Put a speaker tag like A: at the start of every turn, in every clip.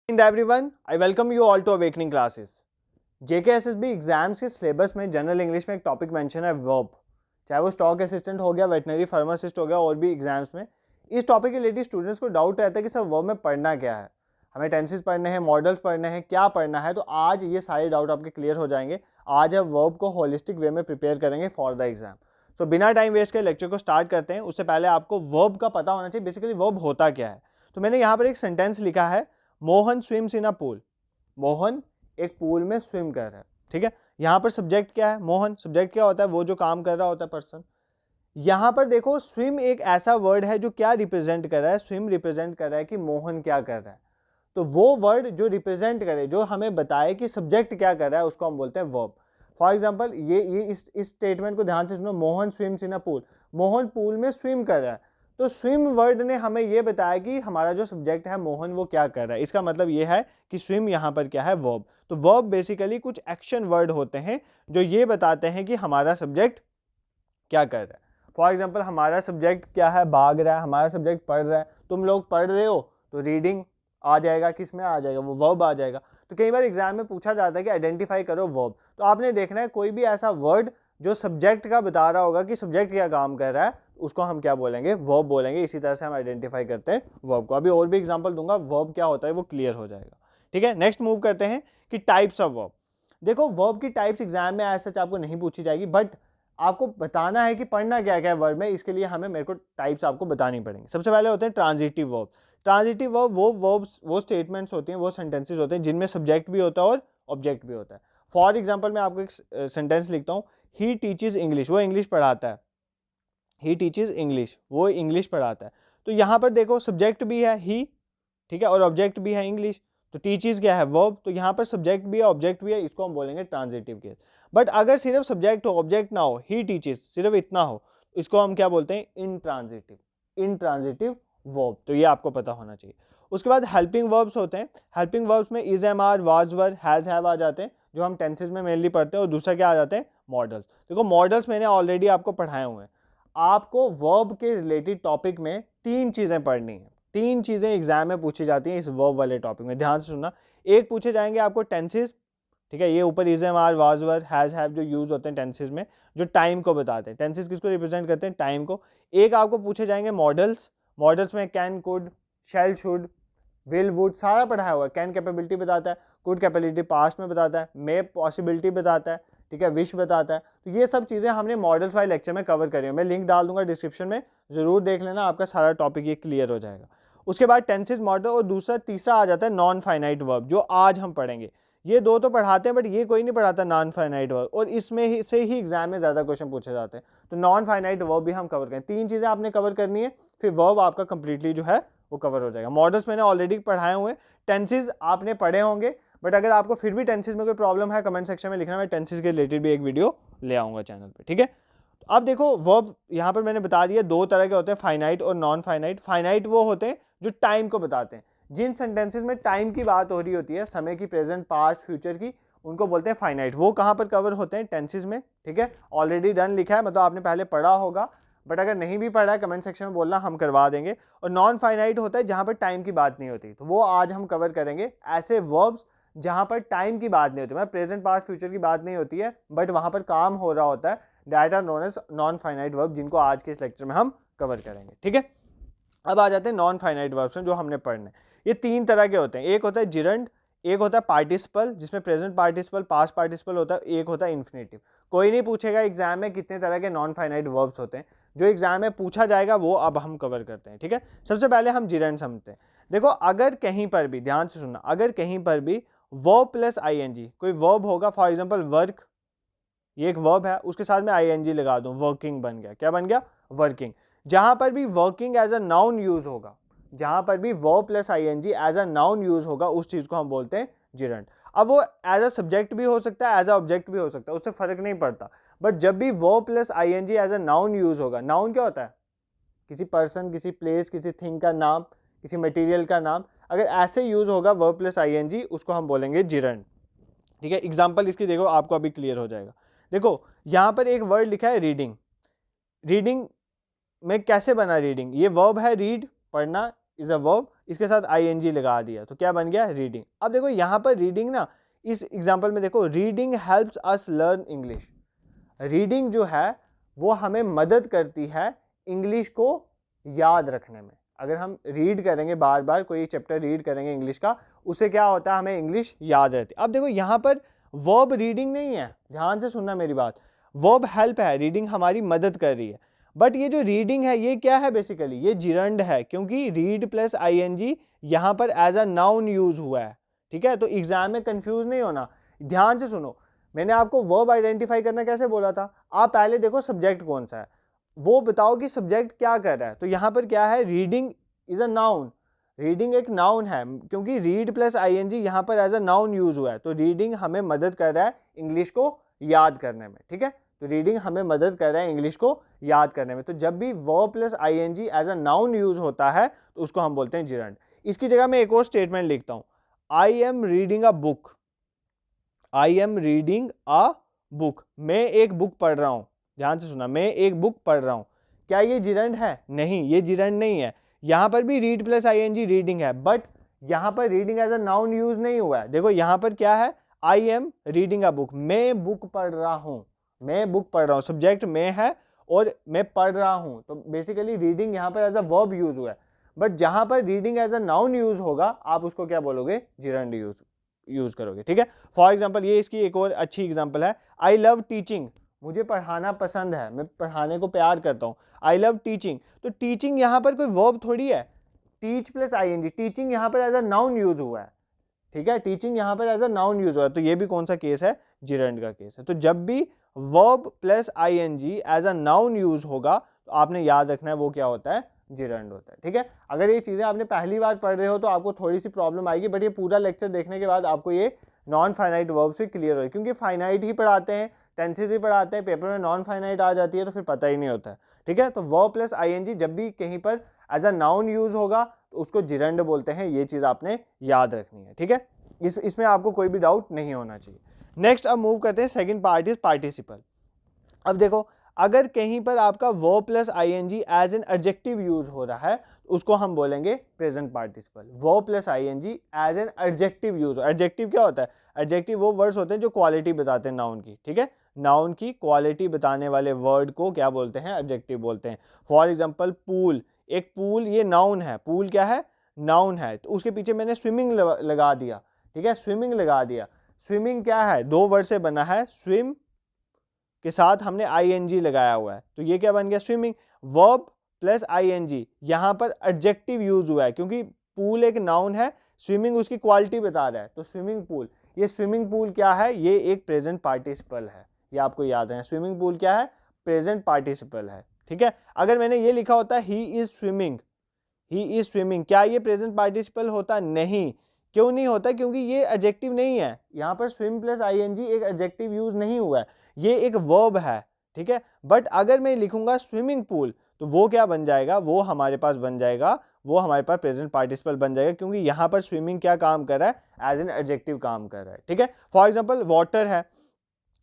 A: Everyone, I welcome you all to awakening classes. JKSSB exams के syllabus में general English में एक topic mention है वर्ब, चाहे वो स्टॉक असिस्टेंट हो गया, वेटनरी फार्मासिस्ट हो गया, और भी एग्जाम्स में इस टॉपिक के रिलेटेड स्टूडेंट्स को डाउट रहता है कि सर वर्ब में पढ़ना क्या है, हमें टेंसेस पढ़ने हैं, मॉडल्स पढ़ने हैं, क्या पढ़ना है। तो आज ये सारे डाउट आपके क्लियर हो जाएंगे। आज हम वर्ब को होलिस्टिक वे में प्रिपेयर करेंगे फॉर द एग्जाम। सो बिना टाइम वेस्ट के लेक्चर को स्टार्ट करते हैं। उससे पहले आपको वर्ब का पता होना चाहिए, बेसिकली वर्ब होता क्या है। तो मैंने यहाँ पर एक सेंटेंस लिखा है, मोहन स्विम्स इन अ पूल। मोहन एक पूल में स्विम कर रहा है, ठीक है। यहाँ पर सब्जेक्ट क्या है? मोहन। सब्जेक्ट क्या होता है? वो जो काम कर रहा होता है, पर्सन। यहाँ पर देखो, स्विम एक ऐसा वर्ड है जो क्या रिप्रेजेंट कर रहा है? स्विम रिप्रेजेंट कर रहा है कि मोहन क्या कर रहा है। तो वो वर्ड जो रिप्रेजेंट करे, जो हमें बताए कि सब्जेक्ट क्या कर रहा है, उसको हम बोलते हैं वर्ब। फॉर एग्जाम्पल ये इस स्टेटमेंट को ध्यान से सुनो, मोहन स्विम्स इन अ पूल। मोहन पूल में स्विम कर रहा है। तो स्विम वर्ड ने हमें यह बताया कि हमारा जो सब्जेक्ट है मोहन, वो क्या कर रहा है। इसका मतलब यह है कि स्विम यहाँ पर क्या है? वर्ब। तो वर्ब बेसिकली कुछ एक्शन वर्ड होते हैं जो ये बताते हैं कि हमारा सब्जेक्ट क्या कर रहा है। फॉर एग्जाम्पल हमारा सब्जेक्ट क्या है? भाग रहा है। हमारा सब्जेक्ट पढ़ रहा है। तुम लोग पढ़ रहे हो तो रीडिंग आ जाएगा, किस में आ जाएगा? वो वर्ब आ जाएगा। तो कई बार एग्जाम में पूछा जाता है कि आइडेंटिफाई करो वर्ब। तो आपने देखना है कोई भी ऐसा वर्ड जो सब्जेक्ट का बता रहा होगा कि सब्जेक्ट क्या काम कर रहा है, उसको हम क्या बोलेंगे? वर्ब बोलेंगे। इसी तरह से हम आइडेंटिफाई करते हैं वर्ब को। अभी और भी एग्जांपल दूंगा, वर्ब क्या होता है वो क्लियर हो जाएगा, ठीक है। नेक्स्ट मूव करते हैं कि टाइप्स ऑफ वर्ब। देखो, वर्ब की टाइप्स एग्जाम में ऐसा आपको नहीं पूछी जाएगी, बट आपको बताना है कि पढ़ना क्या क्या है वर्ब में। इसके लिए हमें मेरे को टाइप्स आपको बतानी पड़ेंगी। सबसे पहले होते हैं ट्रांजिटिव वर्ब। ट्रांजिटिव वर्ब वो वर्ब्स, वो स्टेटमेंट्स होती हैं, वो सेंटेंसेस होते हैं जिनमें सब्जेक्ट भी होता है और ऑब्जेक्ट भी होता है। फॉर एग्जाम्पल मैं आपको एक सेंटेंस लिखता हूँ, ही टीचेज इंग्लिश। वो इंग्लिश पढ़ाता है। ही टीचेज इंग्लिश, वो इंग्लिश पढ़ाता है। तो यहाँ पर देखो, सब्जेक्ट भी है ही, ठीक है, और ऑब्जेक्ट भी है इंग्लिश। तो टीचेज क्या है? वर्ब। तो यहाँ पर सब्जेक्ट भी है, ऑब्जेक्ट भी है, इसको हम बोलेंगे ट्रांजिटिव केस। बट अगर सिर्फ सब्जेक्ट हो, ऑब्जेक्ट ना हो, ही टीचेज सिर्फ इतना हो, इसको हम क्या बोलते हैं? Intransitive verb. तो ये आपको पता होना चाहिए। उसके बाद हेल्पिंग वर्ब्स होते हैं। हेल्पिंग वर्ब्स में is, am, are, was, were, has, have आ जाते हैं, जो हम टेंसेज में मेनली पढ़ते हैं। और दूसरा क्या आ जाते हैं? मॉडल्स। देखो, मॉडल्स मैंने ऑलरेडी आपको पढ़ाए हुए हैं। आपको वर्ब के रिलेटेड टॉपिक में तीन चीजें पढ़नी है। तीन चीजें एग्जाम में पूछी जाती हैं इस वर्ब वाले टॉपिक में, ध्यान से सुनना। एक पूछे जाएंगे आपको टेंसेस, ठीक है, ये ऊपर is, am, are, was, were, has, have जो यूज होते हैं टेंसेस में, जो टाइम को बताते हैं। टेंसेस किसको रिप्रेजेंट करते हैं? टाइम को। एक आपको पूछे जाएंगे मॉडल्स। मॉडल्स में can, could, shall, should, will, would सारा पढ़ाया हुआ है। कैन कैपेबिलिटी बताता है, कुड कैपेबिलिटी पास्ट में बताता है, मे पॉसिबिलिटी बताता है, ठीक है, विश बताता है। तो ये सब चीज़ें हमने मॉडल्स वाले लेक्चर में कवर करी है। मैं लिंक डाल दूंगा डिस्क्रिप्शन में, जरूर देख लेना, आपका सारा टॉपिक ये क्लियर हो जाएगा। उसके बाद टेंसेज, मॉडल, और दूसरा तीसरा आ जाता है नॉन फाइनाइट वर्ब, जो आज हम पढ़ेंगे। ये दो तो पढ़ाते हैं, बट ये कोई नहीं पढ़ाता नॉन फाइनाइट वर्ब, और इसमें ही से ही एग्जाम में ज़्यादा क्वेश्चन पूछे जाते हैं। तो नॉन फाइनाइट वर्ब भी हम कवर करें। तीन चीज़ें आपने कवर करनी है, फिर वर्ब आपका कंप्लीटली जो है वो कवर हो जाएगा। मॉडल्स मैंने ऑलरेडी पढ़ाए हुए हैं, टेंसेज आपने पढ़े होंगे, बट अगर आपको फिर भी टेंसेज में कोई प्रॉब्लम है, कमेंट सेक्शन में लिखना, मैं टेंसेज के रिलेटेड भी एक वीडियो ले आऊँगा चैनल पे, ठीक है। तो अब देखो, वर्ब यहाँ पर मैंने बता दिया दो तरह के होते हैं, फाइनाइट और नॉन फाइनाइट। फाइनाइट वो होते हैं जो टाइम को बताते हैं। जिन सेंटेंसेज में टाइम की बात हो रही होती है, समय की, प्रेजेंट, पास्ट, फ्यूचर की, उनको बोलते हैं फाइनाइट। वो कहाँ पर कवर होते हैं? टेंसेज में, ठीक है। ऑलरेडी डन लिखा है, मतलब आपने पहले पढ़ा होगा, बट अगर नहीं भी पढ़ा है कमेंट सेक्शन में बोलना, हम करवा देंगे। और नॉन फाइनाइट होता है जहाँ पर टाइम की बात नहीं होती, तो वो आज हम कवर करेंगे। ऐसे वर्ब्स जहाँ पर टाइम की बात नहीं होती, मतलब प्रेजेंट, पास्ट, फ्यूचर की बात नहीं होती है, बट वहाँ पर काम हो रहा होता है, that are known as non finite verb, जिनको आज के इस लेक्चर में हम कवर करेंगे, ठीक है। अब आ जाते हैं नॉन फाइनाइट वर्ब्स में, जो हमने पढ़ने। ये तीन तरह के होते हैं। एक होता है जिरंड, एक होता है पार्टिसिपल, जिसमें प्रेजेंट पार्टिसिपल, पास्ट पार्टिसिपल होता है, एक होता है इन्फिनेटिव। कोई नहीं पूछेगा एग्जाम में कितने तरह के नॉन फाइनाइट वर्ब्स होते हैं, जो एग्जाम में पूछा जाएगा वो अब हम कवर करते हैं, ठीक है। सबसे पहले हम जिरंड समझते हैं। देखो, अगर कहीं पर भी, ध्यान से सुनना, अगर कहीं पर भी वर्ब प्लस आईएनजी, कोई वर्ब होगा, फॉर एग्जांपल वर्क, ये एक वर्ब है, उसके साथ में आईएनजी लगा दूं, वर्किंग बन गया। क्या बन गया? वर्किंग। जहां पर भी working as a noun use होगा, जहां पर भी verb plus ING as a noun use होगा, उस चीज को हम बोलते हैं जिरंड। अब वो एज अ सब्जेक्ट भी हो सकता है, एज अ ऑब्जेक्ट भी हो सकता है, उससे फर्क नहीं पड़ता। बट जब भी verb plus ING as a noun use होगा, नाउन क्या होता है? किसी पर्सन, किसी प्लेस, किसी थिंग का नाम, किसी मटेरियल का नाम, अगर ऐसे यूज होगा वर्ब प्लस आईएनजी, उसको हम बोलेंगे जिरंड, ठीक है। एग्जांपल इसकी देखो, आपको अभी क्लियर हो जाएगा। देखो, यहां पर एक वर्ड लिखा है रीडिंग। रीडिंग में कैसे बना रीडिंग? ये वर्ब है रीड, पढ़ना, इज अ वर्ब, इसके साथ ING लगा दिया, तो क्या बन गया, रीडिंग। अब देखो यहाँ पर रीडिंग ना, इस एग्जाम्पल में देखो, reading helps us learn English. Reading जो है वो हमें मदद करती है इंग्लिश को याद रखने में। अगर हम रीड करेंगे, बार बार कोई चैप्टर रीड करेंगे इंग्लिश का, उससे क्या होता है, हमें इंग्लिश याद रहती है। अब देखो यहाँ पर वर्ब रीडिंग नहीं है, ध्यान से सुनना मेरी बात, वर्ब हेल्प है, रीडिंग हमारी मदद कर रही है। बट ये जो रीडिंग है ये क्या है, बेसिकली ये जिरंड है, क्योंकि रीड प्लस ING यहाँ पर एज अ नाउन यूज हुआ है, ठीक है। तो एग्जाम में कंफ्यूज नहीं होना, ध्यान से सुनो। मैंने आपको वर्ब आइडेंटिफाई करना कैसे बोला था, आप पहले देखो सब्जेक्ट कौन सा है, वो बताओ कि सब्जेक्ट क्या कर रहा है। तो यहाँ पर क्या है, reading is a noun, reading एक नाउन है, क्योंकि रीड प्लस ING यहाँ पर एज अ नाउन यूज हुआ है। तो रीडिंग हमें मदद कर रहा है इंग्लिश को याद करने में, ठीक है। तो रीडिंग हमें मदद कर रहा है इंग्लिश को याद करने में। तो जब भी verb plus ING as a noun use होता है तो उसको हम बोलते हैं जिरंड। इसकी जगह मैं एक और स्टेटमेंट लिखता हूँ, आई am reading a book, I am reading a book, मैं एक बुक पढ़ रहा हूँ। ध्यान से सुना, मैं एक बुक पढ़ रहा हूँ। क्या ये जिरंड है, नहीं, ये जिरंड नहीं है। यहाँ पर भी रीड प्लस ING रीडिंग है, बट यहाँ पर reading as a noun use नहीं हुआ है। देखो यहाँ पर क्या है, I am reading a book, मैं बुक पढ़ रहा हूँ, मैं बुक पढ़ रहा हूँ, सब्जेक्ट मैं है और मैं पढ़ रहा हूँ। तो बेसिकली रीडिंग यहाँ पर एज अ वर्ब यूज हुआ है। बट जहाँ पर reading as a noun use होगा, आप उसको क्या बोलोगे, जिरंड यूज करोगे, ठीक है। फॉर एग्जाम्पल, ये इसकी एक और अच्छी एग्जाम्पल है, आई लव टीचिंग, मुझे पढ़ाना पसंद है, मैं पढ़ाने को प्यार करता हूँ, आई लव टीचिंग। तो टीचिंग यहाँ पर कोई वर्ब थोड़ी है, टीच प्लस ING, टीचिंग यहाँ पर एज अ नाउन यूज हुआ है, ठीक है, टीचिंग यहाँ पर एज अ नाउन यूज हुआ है। तो ये भी कौन सा केस है, जिरंड का केस है। तो जब भी verb plus ING as a noun use होगा तो आपने याद रखना है वो क्या होता है, जिरंड होता है, ठीक है। अगर ये चीज़ें आपने पहली बार पढ़ रहे हो तो आपको थोड़ी सी प्रॉब्लम आएगी, बट ये पूरा लेक्चर देखने के बाद आपको ये नॉन फाइनाइट वर्ब्स भी क्लियर हो, क्योंकि फाइनाइट ही पढ़ाते हैं, टेंसेस ही पढ़ाते हैं, पेपर में नॉन फाइनाइट आ जाती है तो फिर पता ही नहीं होता है, ठीक है। तो वर्ब प्लस ING जब भी कहीं पर एज अ नाउन यूज होगा तो उसको जिरंड बोलते हैं, ये चीज़ आपने याद रखनी है, ठीक है। इसमें आपको कोई भी डाउट नहीं होना चाहिए। नेक्स्ट अब मूव करते हैं, सेकंड पार्ट इज पार्टिसिपल। अब देखो, अगर कहीं पर आपका verb plus ING as an adjective use हो रहा है उसको हम बोलेंगे present participle. Verb plus ING as an adjective use, adjective क्या होता है, एडजेक्टिव वो वर्ड्स होते हैं जो क्वालिटी बताते हैं नाउन की, ठीक है। नाउन की क्वालिटी बताने वाले वर्ड को क्या बोलते हैं, एडजेक्टिव बोलते हैं। फॉर एग्जांपल पूल, एक पूल ये नाउन है, पूल क्या है, नाउन है, तो उसके पीछे मैंने स्विमिंग लगा दिया, ठीक है, स्विमिंग लगा दिया। स्विमिंग क्या है, दो वर्ड से बना है, स्विम के साथ हमने ING लगाया हुआ है, तो ये क्या बन गया, स्विमिंग। वर्ब प्लस ING, यहाँ पर एडजेक्टिव यूज हुआ है क्योंकि पूल एक नाउन है, स्विमिंग उसकी क्वालिटी बता रहा है, तो स्विमिंग पूल। ये स्विमिंग पूल क्या है, ये एक प्रेजेंट पार्टिसिपल है, ये आपको याद है, स्विमिंग पूल क्या है, प्रेजेंट पार्टिसिपल है, ठीक है। अगर मैंने ये लिखा होता he is swimming, he is swimming, क्या ये प्रेजेंट पार्टिसिपल होता, नहीं। क्यों नहीं होता, क्योंकि ये एडजेक्टिव नहीं है, यहाँ पर स्विम प्लस ING एक एडजेक्टिव यूज नहीं हुआ है, ये एक वर्ब है, ठीक है। बट अगर मैं लिखूंगा स्विमिंग पूल तो वो क्या बन जाएगा, वो हमारे पास बन जाएगा, वो हमारे पास प्रेजेंट पार्टिसिपल बन जाएगा, क्योंकि यहाँ पर स्विमिंग क्या काम कर रहा है, एज एन एडजेक्टिव काम कर रहा है, ठीक है। फॉर एग्जाम्पल वाटर है,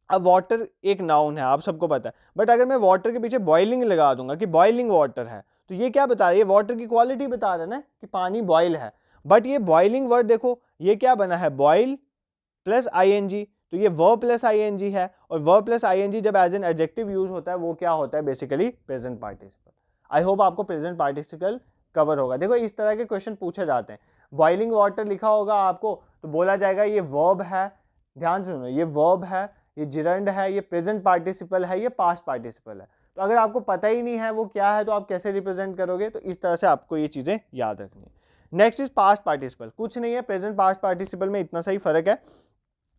A: अब वाटर एक नाउन है, आप सबको पता है, बट अगर मैं वाटर के पीछे बॉइलिंग लगा दूंगा कि बॉइलिंग वाटर है, तो ये क्या बता रही है, वाटर की क्वालिटी बता रहा है ना कि पानी बॉयल है। बट ये बॉइलिंग वर्ड देखो, ये क्या बना है, बॉयल प्लस ING, तो ये वर्ब प्लस ING है, और वर्ब प्लस ING जब एज एन एडजेक्टिव यूज होता है वो क्या होता है, basically present participle. I hope आपको प्रेजेंट पार्टिसिपल कवर होगा। देखो इस तरह के क्वेश्चन पूछे जाते हैं, बॉइलिंग वाटर लिखा होगा आपको तो बोला जाएगा ये वर्ब है, ध्यान सुनो, ये वर्ब है, ये जिरंड है, ये प्रेजेंट पार्टिसिपल है, ये पास्ट पार्टिसिपल है। तो अगर आपको पता ही नहीं है वो क्या है तो आप कैसे रिप्रेजेंट करोगे, तो इस तरह से आपको ये चीज़ें याद रखनी है। नेक्स्ट इज पास्ट पार्टिसिपल, कुछ नहीं है, प्रेजेंट पास्ट पार्टिसिपल में इतना सा ही फर्क है,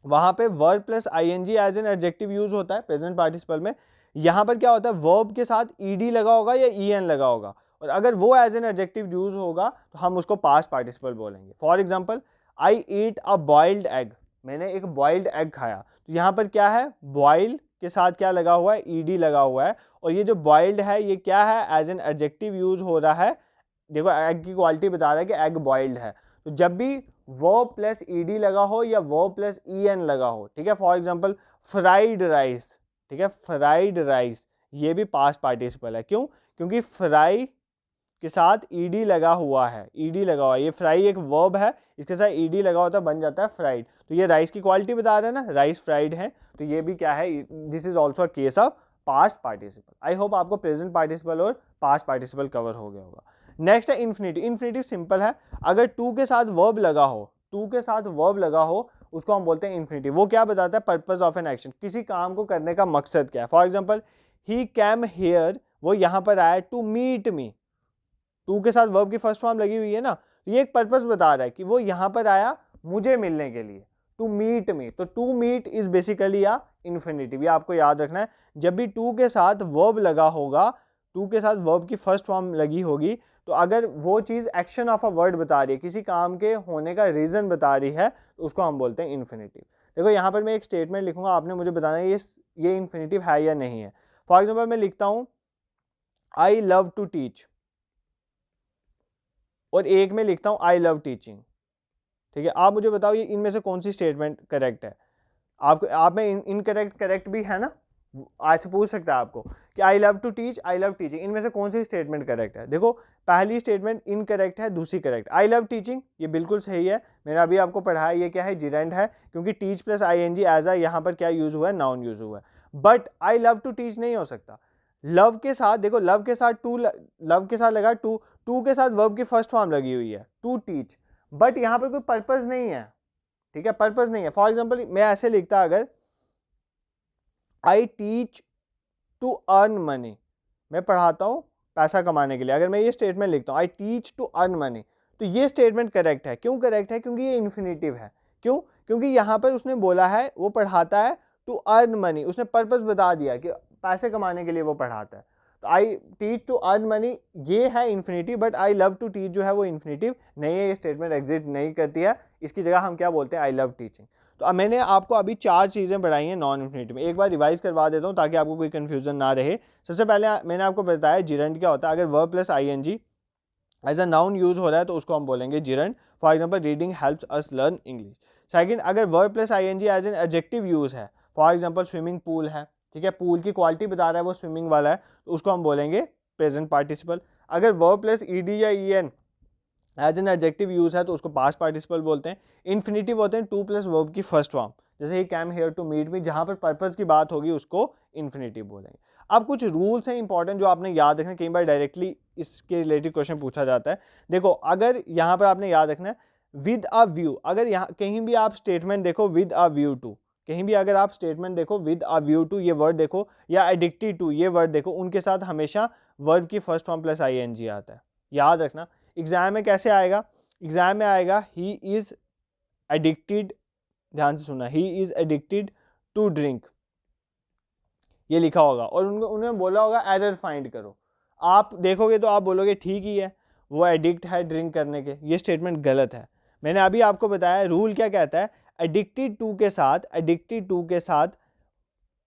A: वहां पे verb plus ING as an adjective use होता है प्रेजेंट पार्टिसिपल में। यहाँ पर क्या होता है, वर्ब के साथ ED लगा होगा या EN लगा होगा, और अगर वो एज एन एडजेक्टिव यूज होगा तो हम उसको पास्ट पार्टिसिपल बोलेंगे। For example, I eat a boiled egg, मैंने एक बॉइल्ड एग खाया, तो यहाँ पर क्या है, बॉइल के साथ क्या लगा हुआ है, ED लगा हुआ है, और ये जो बॉइल्ड है ये क्या है, एज एन एडजेक्टिव यूज हो रहा है। देखो एग की क्वालिटी बता रहा है कि एग बॉइल्ड है, तो जब भी वर्ब प्लस ED लगा हो या वर्ब प्लस EN लगा हो, ठीक है। फॉर एग्जांपल फ्राइड राइस, ठीक है, फ्राइड राइस, ये भी पास्ट पार्टिसिपल है, क्यों, क्योंकि फ्राई के साथ ईडी लगा हुआ है, ईडी लगा हुआ है, ये फ्राई एक वर्ब है, इसके साथ ईडी लगा होता है बन जाता है फ्राइड। तो ये राइस की क्वालिटी बता रहा है ना, राइस फ्राइड है, तो ये भी क्या है, this is also a case of past participle. I hope आपको प्रेजेंट पार्टिसिपल और पास्ट पार्टिसिपल कवर हो गया होगा। नेक्स्ट है इन्फिनिटिव। इन्फिनिटिव सिंपल है, अगर टू के साथ वर्ब लगा हो, टू के साथ वर्ब लगा हो उसको हम बोलते हैं इन्फिनिटिव। वो क्या बताता है, पर्पस ऑफ एन एक्शन, किसी काम को करने का मकसद क्या है। For example he came here, वो यहाँ पर आया टू मीट मी, टू के साथ वर्ब की फर्स्ट फॉर्म लगी हुई है ना, तो ये एक पर्पस बता रहा है कि वो यहाँ पर आया मुझे मिलने के लिए, टू मीट मी। तो टू मीट इज बेसिकली या इन्फिनिटिव, ये आपको याद रखना है। जब भी टू के साथ वर्ब लगा होगा, टू के साथ वर्ब की फर्स्ट फॉर्म लगी होगी, तो अगर वो चीज़ एक्शन ऑफ अ वर्ड बता रही है, किसी काम के होने का रीज़न बता रही है, तो उसको हम बोलते हैं इन्फिनिटिव। देखो यहाँ पर मैं एक स्टेटमेंट लिखूंगा, आपने मुझे बताना है ये इन्फिनिटिव है या नहीं है। फॉर एग्जाम्पल मैं लिखता हूँ आई लव टू टीच, और एक में लिखता हूँ आई लव टीचिंग, ठीक है। आप मुझे बताओ ये इनमें से कौन सी स्टेटमेंट करेक्ट है। आप में इनकरेक्ट करेक्ट भी है ना, आज से पूछ सकता है आपको कि I love to teach, I love teaching, इनमें से कौन सी स्टेटमेंट करेक्ट है। देखो पहली स्टेटमेंट इनकरेक्ट है, दूसरी करेक्ट। आई लव टीचिंग ये बिल्कुल सही है, मैंने अभी आपको पढ़ाया, ये क्या है, जिरेंड है, क्योंकि teach plus I N G as आ यहाँ पर क्या यूज हुआ है, नाउन यूज हुआ है। But I love to teach नहीं हो सकता। लव के साथ देखो, लव के साथ टू, लव के साथ लगा टू, टू के साथ वर्ब की फर्स्ट फॉर्म लगी हुई है टू टीच, बट यहाँ पर कोई पर्पस नहीं है, ठीक है, पर्पस नहीं है। फॉर एग्जाम्पल मैं ऐसे लिखता, अगर I teach to earn money, मैं पढ़ाता हूँ पैसा कमाने के लिए, अगर मैं ये स्टेटमेंट लिखता हूँ I teach to earn money, तो ये स्टेटमेंट करेक्ट है। क्यों करेक्ट है, क्योंकि ये इन्फिनिटिव है। क्यों, क्योंकि यहाँ पर उसने बोला है वो पढ़ाता है टू अर्न मनी, उसने पर्पस बता दिया कि पैसे कमाने के लिए वो पढ़ाता है। तो I teach to earn money ये है infinitive, but I love to teach जो है वो इन्फिनिटिव नहीं है, ये स्टेटमेंट एग्जिस्ट नहीं करती है। इसकी जगह हम क्या बोलते हैं, आई लव टीचिंग। तो अब मैंने आपको अभी 4 चीज़ें पढ़ाई हैं नॉन इन्फिनिटिव में, एक बार रिवाइज करवा देता हूँ ताकि आपको कोई कन्फ्यूजन ना रहे। सबसे पहले मैंने आपको बताया जिरंड क्या होता है, अगर verb plus I N G as a noun use हो रहा है तो उसको हम बोलेंगे gerund. For example reading helps us learn English. Second, अगर verb plus I N G as an adjective use है, फॉर एग्जाम्पल स्विमिंग पूल है, ठीक है, पूल की क्वालिटी बता रहा है वो स्विमिंग वाला है, तो उसको हम बोलेंगे प्रेजेंट पार्टिसिपल। अगर वर्ब प्लस ई डी या E N as an adjective use है तो उसको पास्ट पार्टिसिपल बोलते हैं। इन्फिनिटिव होते हैं टू प्लस वर्ब की फर्स्ट फॉर्म, जैसे he came here to meet me, जहाँ पर पर्पस की बात होगी उसको इन्फिनिटिव बोलेंगे। अब कुछ रूल्स हैं इंपॉर्टेंट जो आपने याद रखना, कई बार डायरेक्टली इसके रिलेटेड क्वेश्चन पूछा जाता है। देखो अगर यहाँ पर आपने याद रखना है विद अ व्यू, अगर यहाँ कहीं भी आप स्टेटमेंट देखो विद अ व्यू टू, कहीं भी अगर आप स्टेटमेंट देखो विद अ व्यू टू ये वर्ड देखो, या एडिक्टेड टू ये वर्ड देखो, उनके साथ हमेशा वर्ब की first form plus I N G आता है, याद रखना। एग्जाम में कैसे आएगा, एग्जाम में आएगा ही इज एडिक्टेड, ध्यान से सुना, he is addicted to drink, ये लिखा होगा, और उन्होंने बोला होगा एरर फाइंड करो। आप देखोगे तो आप बोलोगे ठीक ही है, वो एडिक्ट है ड्रिंक करने के, ये स्टेटमेंट गलत है। मैंने अभी आपको बताया रूल क्या कहता है, एडिक्टेड टू के साथ, एडिक्टेड टू के साथ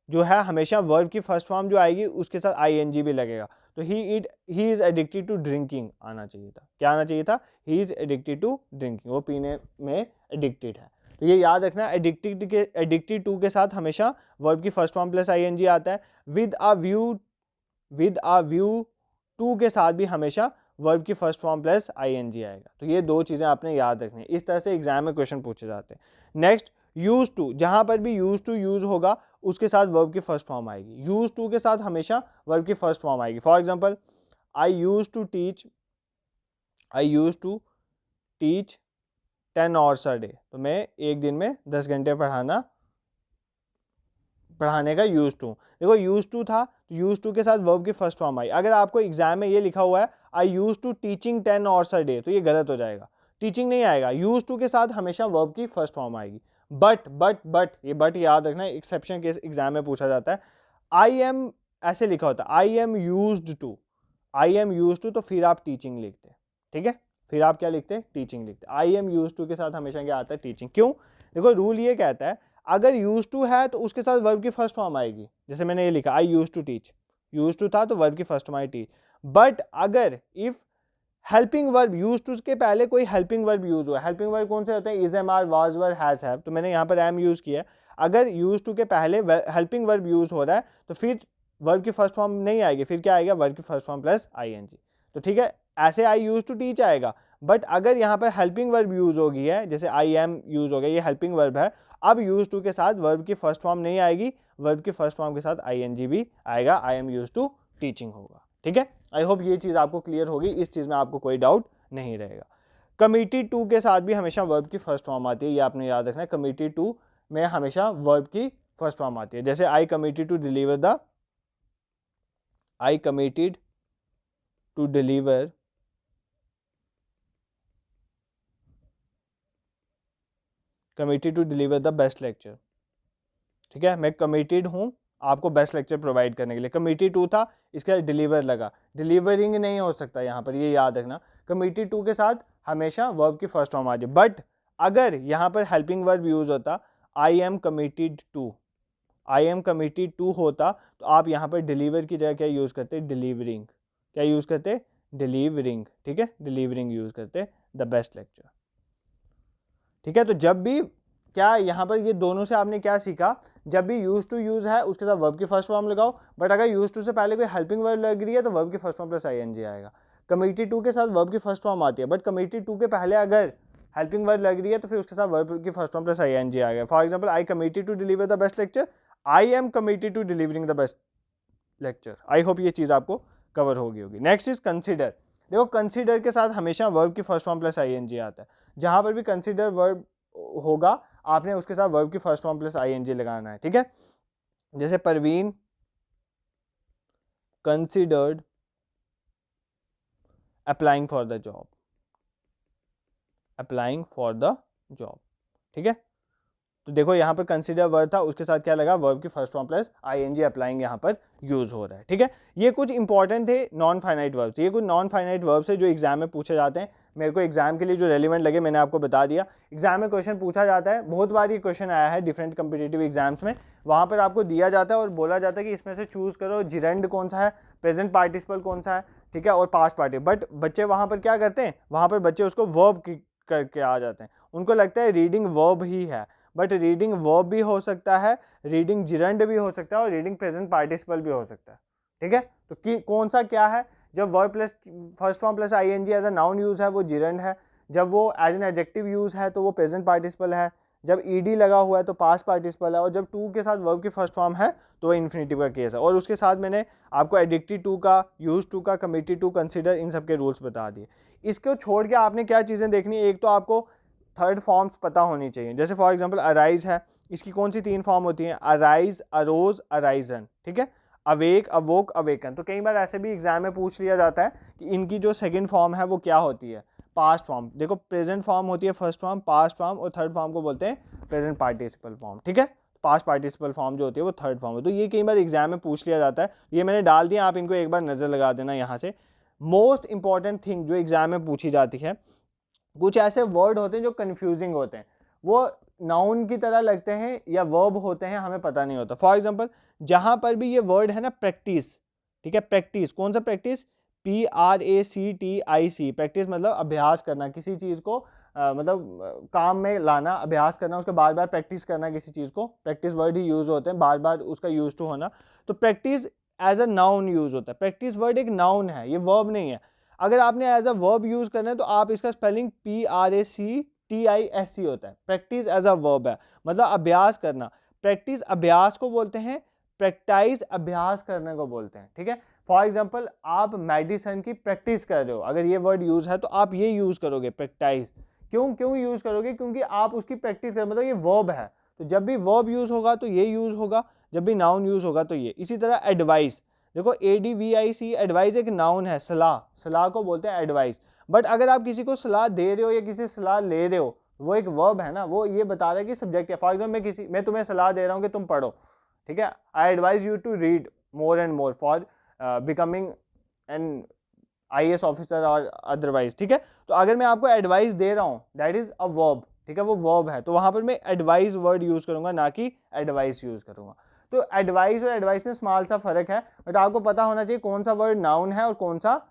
A: जो है हमेशा वर्ब की फर्स्ट फॉर्म जो आएगी उसके साथ आई एन जी भी लगेगा। तो he is addicted to drinking आना चाहिए था, क्या आना चाहिए था, he is addicted to drinking, वो पीने में एडिक्टेड है। तो ये याद रखना, एडिक्टेड टू के साथ हमेशा वर्ब की first form plus I N G आता है। विद अ व्यू टू के साथ भी हमेशा वर्ब की first form plus I N G आएगा। तो ये 2 चीज़ें आपने याद रखनी है, इस तरह से एग्जाम में क्वेश्चन पूछे जाते हैं। नेक्स्ट, यूज टू, जहाँ पर भी यूज टू यूज होगा उसके साथ वर्ब की फर्स्ट फॉर्म आएगी, यूज टू के साथ हमेशा वर्ब की फर्स्ट फॉर्म आएगी। For example I use to teach 10 hours a day, तो मैं एक दिन में 10 घंटे पढ़ाने का यूज टू। देखो यूज टू था, तो यूज टू के साथ वर्ब की फर्स्ट फॉर्म आई। अगर आपको एग्जाम में ये लिखा हुआ है I use to teaching 10 hours a day, तो ये गलत हो जाएगा, टीचिंग नहीं आएगा, यूज टू के साथ हमेशा वर्ब की फर्स्ट फॉर्म आएगी। बट ये बट याद रखना, एक्सेप्शन केस एग्जाम में पूछा जाता है। आई एम ऐसे लिखा होता है आई एम यूज्ड टू, तो फिर आप टीचिंग लिखते हैं, ठीक है, फिर आप क्या लिखते हैं, टीचिंग लिखते हैं। आई एम यूज्ड टू के साथ हमेशा क्या आता है, टीचिंग। क्यों, देखो रूल ये कहता है अगर यूज टू है तो उसके साथ वर्ब की फर्स्ट फॉर्म आएगी, जैसे मैंने ये लिखा I use to teach, use to था तो वर्ब की first form I teach. But अगर if helping verb, use to के पहले कोई हेल्पिंग वर्ब यूज हुआ, हेल्पिंग वर्ब कौन से होते हैं, is am are, was were, has have, तो मैंने यहाँ पर एम यूज किया है। अगर यूज टू के पहले हेल्पिंग वर्ब यूज हो रहा है तो फिर वर्ब की फर्स्ट फॉर्म नहीं आएगी, फिर क्या आएगा, वर्ब की first form plus I N G. तो ठीक है, ऐसे आई यूज टू टीच आएगा। बट अगर यहाँ पर हेल्पिंग वर्ब यूज हो गई है, जैसे आई एम यूज हो गया, ये हेल्पिंग वर्ब है, अब यूज टू के साथ वर्ब की फर्स्ट फॉर्म नहीं आएगी, वर्ब की फर्स्ट फॉर्म के साथ आईएनजी भी आएगा, I am use to teaching होगा। ठीक है, आई होप ये चीज़ आपको क्लियर होगी, इस चीज़ में आपको कोई डाउट नहीं रहेगा। कमिटेड टू के साथ भी हमेशा वर्ब की फर्स्ट फॉर्म आती है, ये आपने याद रखना है। कमिटेड टू में हमेशा वर्ब की फर्स्ट फॉर्म आती है, जैसे I committed to deliver the, I committed to deliver committed to deliver the best lecture. ठीक है, मैं कमिटेड हूँ आपको बेस्ट लेक्चर प्रोवाइड करने के लिए। कमिटेड टू था, इसका डिलीवर लगा, डिलीवरिंग नहीं हो सकता यहाँ पर, ये याद रखना। कमिटेड टू के साथ हमेशा वर्ब की फर्स्ट फॉर्म आ जाए। बट अगर यहाँ पर हेल्पिंग वर्ब यूज होता, I am committed to, I am committed to होता, तो आप यहाँ पर डिलीवर की जगह क्या यूज़ करते, डिलीवरिंग। क्या यूज़ करते, डिलीवरिंग। ठीक है, डिलीवरिंग यूज़ करते द बेस्ट लेक्चर। ठीक है, तो जब भी क्या यहाँ पर ये दोनों से आपने क्या सीखा, जब भी यूज टू यूज है उसके साथ वर्ब की फर्स्ट फॉर्म लगाओ, बट अगर यूज टू से पहले कोई हेल्पिंग वर्ब लग रही है तो वर्ब की फर्स्ट फॉर्म प्लस आईएनजी आएगा। कमिटेड टू के साथ वर्ब की फर्स्ट फॉर्म आती है, बट कमिटेड टू के पहले अगर हेल्पिंग वर्ब लग रही है तो फिर उसके साथ वर्ब की फर्स्ट फॉर्म प्लस आईएनजी आएगा। For example, I committed to deliver the best lecture, I am committed to delivering the best lecture. I hope ये चीज़ आपको कवर होगी। Next is consider. देखो, कंसिडर के साथ हमेशा वर्ब की फर्स्ट फॉर्म प्लस आईएनजी आता है। जहाँ पर भी कंसिडर वर्ब होगा आपने उसके साथ वर्ब की फर्स्ट फॉर्म प्लस आईएनजी लगाना है। ठीक है, जैसे Parveen considered applying for the job, applying for the job. ठीक है, तो देखो यहाँ पर कंसीडर वर्ब था, उसके साथ क्या लगा, वर्ब की first form plus ING applying यहाँ पर यूज हो रहा है। ठीक है, ये कुछ इंपॉर्टेंट थे नॉन फाइनाइट वर्ब्स। ये कुछ नॉन फाइनाइट वर्ब्स है जो एग्जाम में पूछे जाते हैं। मेरे को एग्जाम के लिए जो रेलिवेंट लगे मैंने आपको बता दिया। एग्जाम में क्वेश्चन पूछा जाता है, बहुत बार ये क्वेश्चन आया है डिफरेंट कम्पिटेटिव एग्जाम्स में। वहाँ पर आपको दिया जाता है और बोला जाता है कि इसमें से चूज करो जिरेंड कौन सा है, प्रेजेंट पार्टिसिपल कौन सा है, ठीक है, और पास्ट पार्टिसिपल। बट बच्चे वहाँ पर क्या करते हैं, वहाँ पर बच्चे उसको वर्ब करके आ जाते हैं। उनको लगता है रीडिंग वर्ब ही है, बट रीडिंग वर्ब भी हो सकता है, रीडिंग जिरंड भी हो सकता है, और रीडिंग प्रेजेंट पार्टिसिपल भी हो सकता है। ठीक है, तो कौन सा क्या है, जब verb plus first form plus ING as a noun use है वो जिरंड है, जब वो एज एन एडजेक्टिव यूज है तो वो प्रेजेंट पार्टिसिपल है, जब ईडी लगा हुआ है तो पास्ट पार्टिसिपल है, और जब टू के साथ वर्ब की फर्स्ट फॉर्म है तो वो इन्फिनिटिव का केस है। और उसके साथ मैंने आपको एडिक्टिव टू का, यूज टू का, कमिटेड टू, कंसिडर, इन सब के रूल्स बता दिए। इसको छोड़ के आपने क्या चीज़ें देखनी है, एक तो आपको थर्ड फॉर्म्स पता होनी चाहिए। जैसे फॉर एग्जांपल अराइज है, इसकी कौन सी तीन फॉर्म होती हैं, अराइज, अरोज, अराइजन। ठीक है, अवेक, अवोक, अवेकन। तो कई बार ऐसे भी एग्जाम में पूछ लिया जाता है कि इनकी जो सेकंड फॉर्म है वो क्या होती है, पास्ट फॉर्म। देखो, प्रेजेंट फॉर्म होती है फर्स्ट फॉर्म, पास्ट फॉर्म, और थर्ड फॉर्म को बोलते हैं प्रेजेंट पार्टिसिपल फॉर्म। ठीक है, पास्ट पार्टिसिपल फॉर्म जो होती है वो थर्ड फॉर्म है। तो ये कई बार एग्जाम में पूछ लिया जाता है, ये मैंने डाल दिया, आप इनको एक बार नजर लगा देना। यहाँ से मोस्ट इंपॉर्टेंट थिंग जो एग्जाम में पूछी जाती है, कुछ ऐसे वर्ड होते हैं जो कंफ्यूजिंग होते हैं, वो नाउन की तरह लगते हैं या वर्ब होते हैं, हमें पता नहीं होता। फॉर एग्जांपल, जहां पर भी ये वर्ड है ना प्रैक्टिस, ठीक है, प्रैक्टिस, कौन सा प्रैक्टिस, PRACTIC, प्रैक्टिस मतलब अभ्यास करना किसी चीज़ को, मतलब काम में लाना, अभ्यास करना, उसके बार बार प्रैक्टिस करना किसी चीज़ को, प्रैक्टिस वर्ड ही यूज होते हैं, बार बार उसका यूज टू होना। तो practice as a noun use होता है, प्रैक्टिस वर्ड एक नाउन है, ये वर्ब नहीं है। अगर आपने एज अ वर्ब यूज करना है तो आप इसका स्पेलिंग PRACTISC होता है, प्रैक्टिस एज अ वर्ब है, मतलब अभ्यास करना। प्रैक्टिस अभ्यास को बोलते हैं, प्रैक्टाइज अभ्यास करने को बोलते हैं। ठीक है, फॉर एग्जाम्पल, आप मेडिसिन की प्रैक्टिस कर रहे हो, अगर ये वर्ड यूज है तो आप ये यूज करोगे, प्रैक्टाइज। क्यों यूज करोगे, क्योंकि आप उसकी प्रैक्टिस कर, मतलब ये वर्ब है, तो जब भी वर्ब यूज होगा तो ये यूज होगा, जब भी नाउन यूज होगा तो ये। इसी तरह एडवाइस, देखो ADVIC, एडवाइस एक नाउन है, सलाह, सलाह को बोलते हैं एडवाइस। बट अगर आप किसी को सलाह दे रहे हो या किसी सलाह ले रहे हो, वो एक वर्ब है ना, वो ये बता रहा है कि सब्जेक्ट है। फॉर एग्जाम्पल, मैं तुम्हें सलाह दे रहा हूँ कि तुम पढ़ो, ठीक है, I advise you to read more and more for becoming an IAS officer और अदरवाइज। ठीक है, तो अगर मैं आपको एडवाइस दे रहा हूँ, दैट इज अ वर्ब, ठीक है, वो वर्ब है, तो वहां पर मैं एडवाइस वर्ड यूज करूंगा, ना कि एडवाइस यूज करूंगा। तो एडवाइस और एडवाइस में स्मॉल सा फर्क है, बट आपको पता होना चाहिए कौन सा वर्ड नाउन है और कौन सा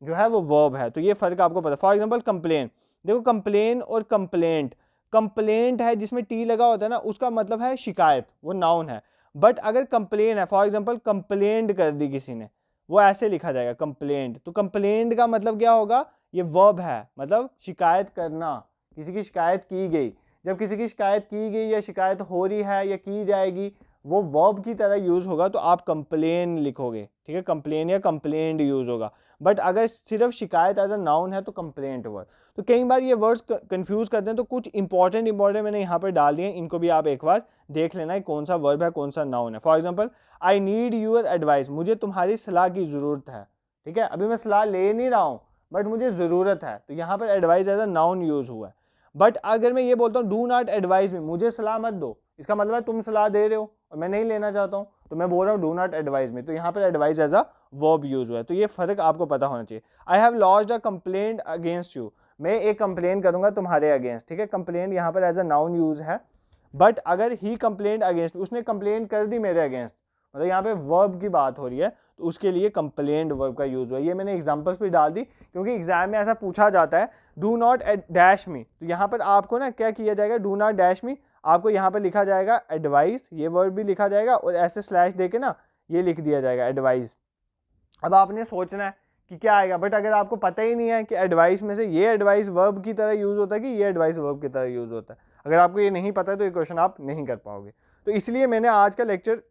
A: जो है वो वर्ब है, तो ये फर्क आपको पता। फॉर एग्जांपल, कंप्लेन, देखो कंप्लेन और कंप्लेंट, कंप्लेंट है जिसमें T लगा होता है ना, उसका मतलब है शिकायत, वो नाउन है। बट अगर कंप्लेन है, फॉर एग्जांपल कंप्लेंट कर दी किसी ने, वो ऐसे लिखा जाएगा कंप्लेंट। तो कंप्लेंट का मतलब क्या होगा, ये वर्ब है, मतलब शिकायत करना, किसी की शिकायत की गई। जब किसी की शिकायत की गई या शिकायत हो रही है या की जाएगी, वो वर्ब की तरह यूज होगा, तो आप कंप्लेन लिखोगे, ठीक है, कंप्लेन या कंप्लेंट यूज होगा। बट अगर सिर्फ शिकायत एज अ नाउन है तो कंप्लेंट वर्ड। तो कई बार ये वर्ड्स कंफ्यूज करते हैं, तो कुछ इंपॉर्टेंट मैंने यहाँ पर डाल दिए, इनको भी आप एक बार देख लेना है कौन सा वर्ब है कौन सा नाउन है। For example, I need your advice, मुझे तुम्हारी सलाह की ज़रूरत है, ठीक है, अभी मैं सलाह ले नहीं रहा हूँ बट मुझे ज़रूरत है, तो यहाँ पर advice as a noun use हुआ है। बट अगर मैं ये बोलता हूँ डू नॉट एडवाइस मी, मुझे सलाह मत दो, इसका मतलब है तुम सलाह दे रहे हो और मैं नहीं लेना चाहता हूँ, तो मैं बोल रहा हूँ डू नॉट एडवाइस मी, तो यहाँ पर advice as a verb use हुआ है। तो ये फ़र्क आपको पता होना चाहिए। I have launched a complaint against you, मैं एक कंप्लेन करूंगा तुम्हारे अगेंस्ट, ठीक है, कंप्लेंट यहाँ पर एज अ नाउन यूज है। बट अगर ही कंप्लेंट अगेंस्ट, उसने कंप्लेन कर दी मेरे अगेंस्ट, मतलब यहाँ पे वर्ब की बात हो रही है, तो उसके लिए कंप्लेंट वर्ब का यूज हुआ। ये मैंने एग्जांपल्स भी डाल दी क्योंकि एग्जाम में ऐसा पूछा जाता है, डू नॉट डैश मी, तो यहाँ पर आपको ना क्या किया जाएगा, डू नॉट डैश मी, आपको यहाँ पर लिखा जाएगा एडवाइस, ये वर्ब भी लिखा जाएगा और ऐसे स्लैश देके ना ये लिख दिया जाएगा एडवाइस। अब आपने सोचना है कि क्या आएगा, बट अगर आपको पता ही नहीं है कि एडवाइस में से ये एडवाइस वर्ब की तरह यूज होता है कि ये एडवाइस वर्ब की तरह यूज होता है, अगर आपको ये नहीं पता है तो ये क्वेश्चन आप नहीं कर पाओगे। तो इसलिए मैंने आज का लेक्चर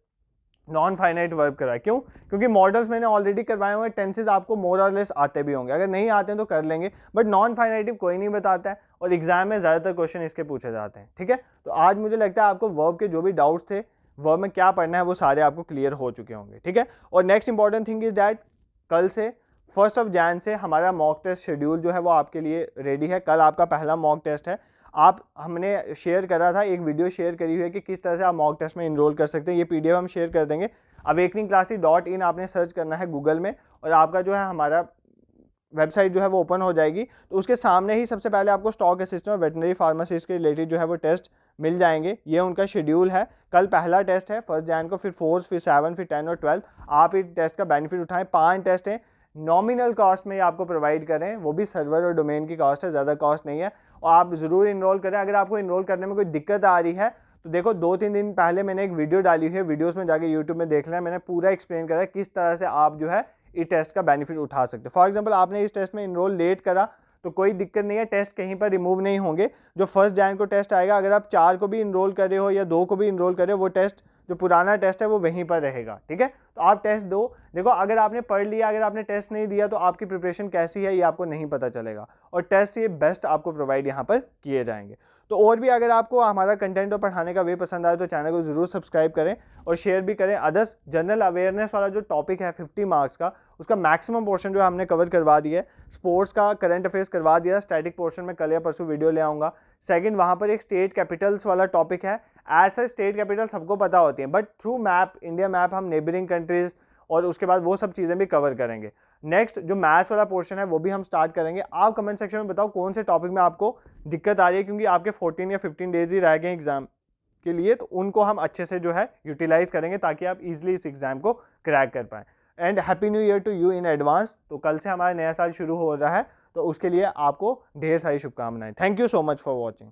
A: नॉन फाइनाइट वर्ब कराया। क्यों? क्योंकि मॉडल्स मैंने ऑलरेडी करवाए हुए हैं, टेंसेज आपको मोर और लेस आते भी होंगे, अगर नहीं आते हैं तो कर लेंगे, बट नॉन फाइनाइटिव कोई नहीं बताता है और एग्जाम में ज़्यादातर क्वेश्चन इसके पूछे जाते हैं, ठीक है। तो आज मुझे लगता है आपको वर्ब के जो भी डाउट्स थे, वर्ब में क्या पढ़ना है, वो सारे आपको क्लियर हो चुके होंगे, ठीक है। और next important thing is that कल से 1 जनवरी से हमारा मॉक टेस्ट शेड्यूल जो है वो आपके लिए रेडी है। कल आपका पहला मॉक टेस्ट है। हमने शेयर करा था, एक वीडियो शेयर करी हुई है कि किस तरह से आप मॉक टेस्ट में इनरोल कर सकते हैं, ये पीडीएफ हम शेयर कर देंगे। awakeningclasses.in आपने सर्च करना है गूगल में और आपका जो है हमारा वेबसाइट जो है वो ओपन हो जाएगी। तो उसके सामने ही सबसे पहले आपको स्टॉक असिस्टेंट और वेटनरी फार्मासिस्ट के रिलेटेड जो है वो टेस्ट मिल जाएंगे। ये उनका शेड्यूल है। कल पहला टेस्ट है 1 जनवरी को, फिर 4, फिर 7, फिर 10 और 12। आप इस टेस्ट का बेनिफिट उठाएं। 5 टेस्ट हैं, नॉमिनल कॉस्ट में ये आपको प्रोवाइड करें, वो भी सर्वर और डोमेन की कॉस्ट है, ज़्यादा कॉस्ट नहीं है। और आप ज़रूर इनरोल करें। अगर आपको इनरोल करने में कोई दिक्कत आ रही है तो देखो 2-3 दिन पहले मैंने एक वीडियो डाली हुई है, वीडियोस में जाके यूट्यूब में देख लेना, मैंने पूरा एक्सप्लेन करा है किस तरह से आप जो है इस टेस्ट का बेनिफिट उठा सकते हो। फॉर एग्जांपल, आपने इस टेस्ट में इनरोल लेट करा तो कोई दिक्कत नहीं है, टेस्ट कहीं पर रिमूव नहीं होंगे। जो 1 जनवरी को टेस्ट आएगा, अगर आप 4 को भी इनरोल कर रहे हो या 2 को भी इनरोल कर रहे हो, वो टेस्ट जो पुराना टेस्ट है वो वहीं पर रहेगा, ठीक है। तो आप टेस्ट दो। देखो, अगर आपने पढ़ लिया, अगर आपने टेस्ट नहीं दिया तो आपकी प्रिपरेशन कैसी है ये आपको नहीं पता चलेगा। और टेस्ट ये बेस्ट आपको प्रोवाइड यहाँ पर किए जाएंगे। तो और भी अगर आपको हमारा कंटेंट और पढ़ाने का वे पसंद आए तो चैनल को जरूर सब्सक्राइब करें और शेयर भी करें। अदर्स जनरल अवेयरनेस वाला जो टॉपिक है 50 मार्क्स का, उसका मैक्सिमम पोर्शन जो हमने कवर करवा दिया है। स्पोर्ट्स का करंट अफेयर्स करवा दिया, स्टैटिक पोर्शन में कल या परसों वीडियो ले आऊँगा। सेकंड, वहाँ पर एक स्टेट कैपिटल्स वाला टॉपिक है। ऐसा स्टेट कैपिटल सबको पता होती है, but through map, India map, हम नेबरिंग कंट्रीज और उसके बाद वो सब चीज़ें भी कवर करेंगे। नेक्स्ट जो मैथ्स वाला पोर्शन है वो भी हम स्टार्ट करेंगे। आप कमेंट सेक्शन में बताओ कौन से टॉपिक में आपको दिक्कत आ रही है, क्योंकि आपके 14 या 15 डेज ही रह गए एग्जाम के लिए, तो उनको हम अच्छे से जो है यूटिलाइज करेंगे ताकि आप इजीली इस एग्जाम को क्रैक कर पाएँ। And happy new year to you in advance. तो कल से हमारा नया साल शुरू हो रहा है, तो उसके लिए आपको ढेर सारी शुभकामनाएं। Thank you so much for watching.